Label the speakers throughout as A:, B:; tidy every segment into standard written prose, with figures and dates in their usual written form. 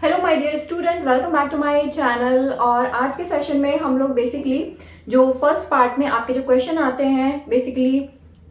A: Hello my dear student, welcome back to my channel. और आज के सेशन में हम लोग बेसिकली जो फर्स्ट पार्ट में आपके जो क्वेश्चन आते हैं बेसिकली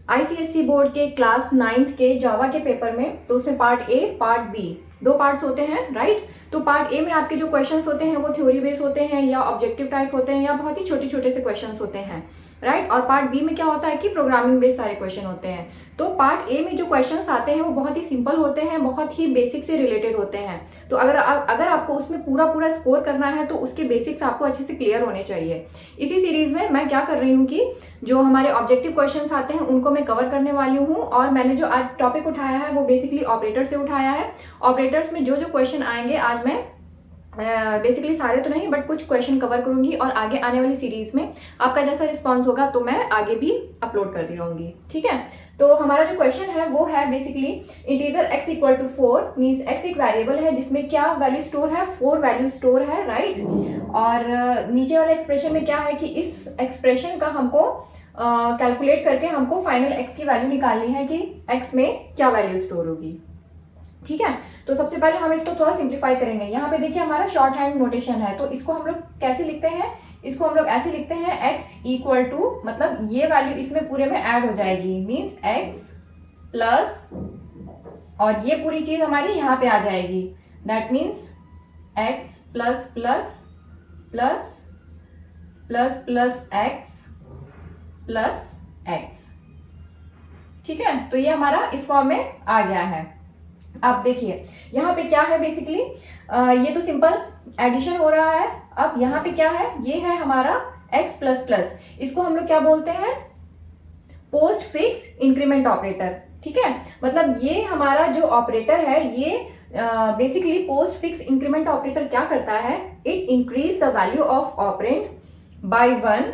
A: आईसीएसई बोर्ड के क्लास 9th के जावा के पेपर में, तो उसमें पार्ट ए पार्ट बी दो पार्ट्स होते हैं, राइट। तो पार्ट ए में आपके जो क्वेश्चंस होते हैं वो थ्योरी बेस्ड होते हैं या ऑब्जेक्टिव टाइप होते हैं या बहुत ही छोटे छोटे से क्वेश्चंस होते हैं, राइट। और पार्ट बी में क्या होता है कि प्रोग्रामिंग बेस्ड सारे क्वेश्चन होते हैं। तो पार्ट ए में जो क्वेश्चंस आते हैं वो बहुत ही सिंपल होते हैं, बहुत ही बेसिक से रिलेटेड होते हैं। तो अगर आपको उसमें पूरा स्कोर करना है तो उसके बेसिक्स आपको अच्छे से क्लियर होने चाहिए। इसी सीरीज में मैं क्या कर रही हूँ कि जो हमारे ऑब्जेक्टिव क्वेश्चंस आते हैं उनको मैं कवर करने वाली हूँ। और मैंने जो आज टॉपिक उठाया है वो बेसिकली ऑपरेटर से उठाया है। ऑपरेटर्स में जो जो क्वेश्चन आएंगे आज मैं बेसिकली सारे तो नहीं बट कुछ क्वेश्चन कवर करूंगी, और आगे आने वाली सीरीज में आपका जैसा रिस्पांस होगा तो मैं आगे भी अपलोड करती रहूंगी, ठीक है। तो हमारा जो क्वेश्चन है वो है basically integer x equal to 4 means x एक वेरिएबल है जिसमें क्या वैल्यू स्टोर है, 4 वैल्यू स्टोर है, राइट। और नीचे वाले एक्सप्रेशन में क्या है कि इस एक्सप्रेशन का हमको कैलकुलेट करके हमको फाइनल x की वैल्यू निकालनी है कि x में क्या वैल्यू स्टोर होगी, ठीक है। तो सबसे पहले हम इसको थोड़ा सिंप्लीफाई करेंगे। यहाँ पे देखिए हमारा शॉर्ट हैंड नोटेशन है, तो इसको हम लोग कैसे लिखते हैं, इसको हम लोग ऐसे लिखते हैं x इक्वल टू, मतलब ये वैल्यू इसमें पूरे में ऐड हो जाएगी मीन्स x प्लस, और ये पूरी चीज हमारी यहाँ पे आ जाएगी, that means x plus plus plus plus plus x plus x, ठीक है। तो ये हमारा इस फॉर्म में आ गया है। अब देखिए यहाँ पे क्या है बेसिकली ये तो सिंपल एडिशन हो रहा है। अब यहाँ पे क्या है, ये है हमारा x प्लस प्लस, इसको हम लोग क्या बोलते हैं, पोस्ट फिक्स इंक्रीमेंट ऑपरेटर, ठीक है। मतलब ये हमारा जो ऑपरेटर है ये basically postfix increment operator क्या करता है, it increase the value of operand by 1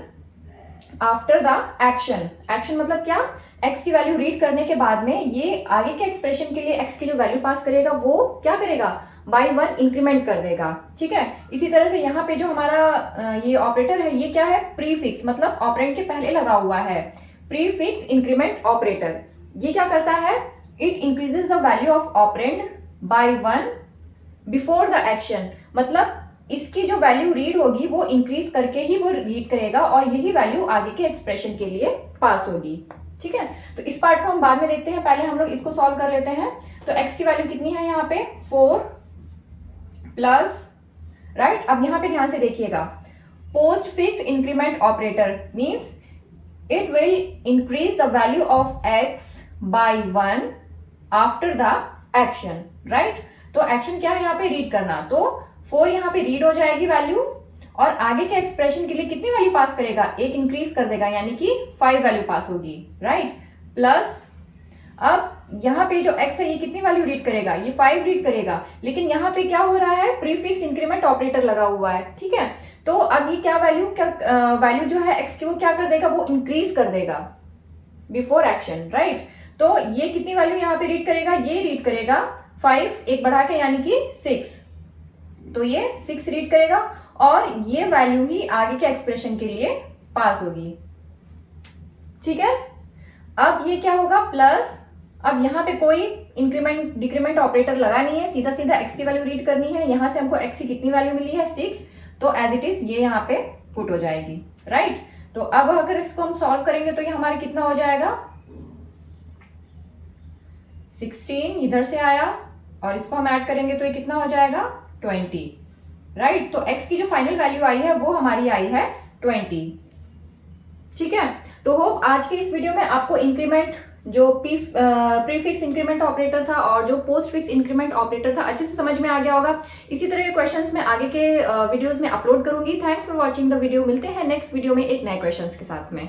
A: after the action. Action मतलब क्या, x की वैल्यू रीड करने के बाद में ये आगे के एक्सप्रेशन के लिए x की जो वैल्यू पास करेगा वो क्या करेगा, बाय 1 इंक्रीमेंट कर देगा, ठीक है। इसी तरह से यहाँ पे जो हमारा ये ऑपरेटर है ये क्या है, प्रीफिक्स, मतलब ऑपरेंड के पहले लगा हुआ है, प्रीफिक्स इंक्रीमेंट ऑपरेटर। ये क्या करता है, it increases the value of operand by 1 before the action, मतलब इसकी जो वैल्यू रीड होगी वो इंक्रीज करके ही वो रीड करेगा और यही वैल्यू आगे के एक्सप्रेशन के लिए पास होगी, ठीक है। तो इस पार्ट को हम बाद में देखते हैं, पहले हम लोग इसको सॉल्व कर लेते हैं। तो x की वैल्यू कितनी है यहाँ पे, 4 प्लस, राइट। अब यहाँ पे ध्यान से देखिएगा, postfix increment operator means it will increase the value of x by 1 after the action, right. तो एक्शन क्या है यहाँ पे, रीड करना, तो 4 यहाँ पे रीड हो जाएगी वैल्यू, और आगे के एक्सप्रेशन के लिए कितनी वैल्यू पास करेगा, एक इंक्रीज कर देगा यानी कि 5 वैल्यू पास होगी, राइट। प्लस अब यहाँ पे जो x है ये कितनी वैल्यू रीड करेगा, ये 5 रीड करेगा, लेकिन यहाँ पे क्या हो रहा है, प्रीफिक्स इंक्रीमेंट ऑपरेटर लगा हुआ है, ठीक है। तो अब ये क्या वैल्यू जो है x की वो क्या कर देगा, वो इंक्रीज कर देगा बिफोर एक्शन, राइट। तो ये कितनी वैल्यू यहाँ पे रीड करेगा, ये रीड करेगा 5 एक बढ़ा के यानी कि 6, तो ये 6 रीड करेगा और ये वैल्यू ही आगे के एक्सप्रेशन के लिए पास होगी, ठीक है। अब ये क्या होगा, प्लस, अब यहाँ पे कोई इंक्रीमेंट डिक्रीमेंट ऑपरेटर लगा नहीं है, सीधा सीधा x की वैल्यू रीड करनी है। यहाँ से हमको x की कितनी वैल्यू मिली है, 6, तो एज इट इज ये यहाँ पे पुट हो जाएगी, राइट। तो अब अगर इसको हम सॉल्व करेंगे तो ये हमारा कितना हो जाएगा, 16 इधर से आया और इसको हम ऐड करेंगे तो ये कितना हो जाएगा, 20, राइट। तो x की जो फाइनल वैल्यू आई है वो हमारी आई है 20, ठीक है। तो होप आज के इस वीडियो में आपको इंक्रीमेंट जो प्रीफिक्स इंक्रीमेंट ऑपरेटर था और जो पोस्ट फिक्स इंक्रीमेंट ऑपरेटर था अच्छे से समझ में आ गया होगा। इसी तरह के क्वेश्चंस मैं आगे के वीडियोस में अपलोड करूंगी। Thanks for watching the video. मिलते हैं नेक्स्ट वीडियो में एक नए क्वेश्चंस के साथ में।